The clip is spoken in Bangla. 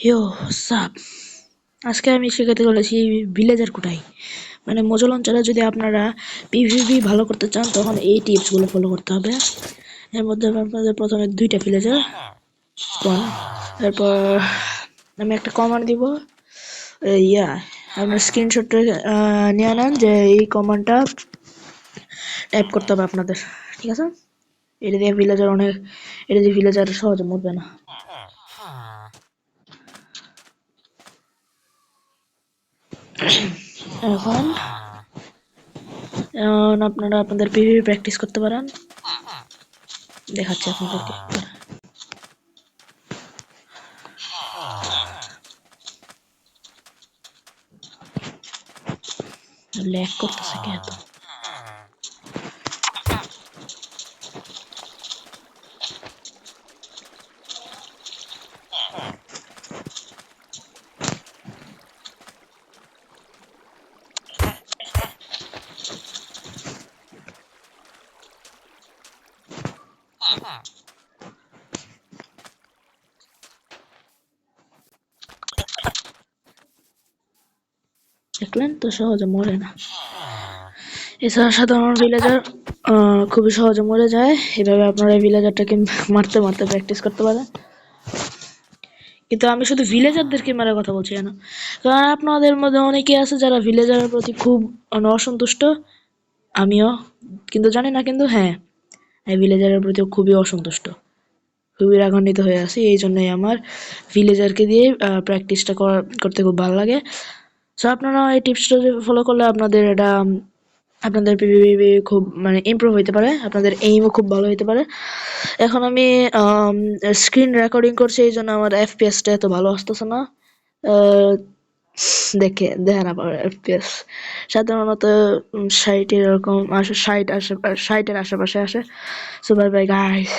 ইয়ো সাপ আজকে আমি শেখাতে চলেছি ভিলেজার কোটাই মানে মোজল অঞ্চলে যদি আপনারা পিভিপি ভালো করতে চান তখন এই টিপসগুলো ফলো করতে হবে। এর মধ্যে আপনাদের প্রথমে দুইটা ভিলেজার স্পন, তারপর আমি একটা কমান্ড দিব। ইয়া আপনার স্ক্রিনশট নিয়ে নেন যে এই কমান্ডটা টাইপ করতে হবে আপনাদের, ঠিক আছে? এটা দিয়ে ভিলেজার সহজে মরবে না। এখন আপনারা আপনাদের পিভিপি প্র্যাকটিস করতে পারেন, দেখাচ্ছি আপনাদেরকে। ল্যাগ করতেছে কে এত? দেখলেন তো, সহজে মরে না। এছাড়া সাধারণ ভিলেজার খুবই সহজে মরে যায়। এভাবে আপনারা এই ভিলেজারটাকে মারতে মারতে প্র্যাকটিস করতে পারেন। কিন্তু আমি শুধু ভিলেজারদেরকে মারার কথা বলছি না, কারণ আপনাদের মধ্যে অনেকে আছে যারা ভিলেজারের প্রতি খুব অসন্তুষ্ট। আমিও কিন্তু জানি না, কিন্তু হ্যাঁ, এই ভিলেজারের প্রতি খুবই অসন্তুষ্ট, খুবই রাগান্বিত হয়ে আছি। এই জন্যই আমার ভিলেজারকে দিয়ে প্র্যাকটিসটা করতে খুব ভালো লাগে। সো আপনারা এই টিপসটা ফলো করলে আপনাদের পিভিপি খুব মানে ইমপ্রুভ হইতে পারে, আপনাদের এইমও খুব ভালো হইতে পারে। এখন আমি স্ক্রিন রেকর্ডিং করছি, এই জন্য আমার এফপিএসটা এত ভালো আসতেছে না। দেখে না পারে এফপিএস সাধারণত 60 এরকম আসে, 60 আশেপাশে আসে। So bye bye guys.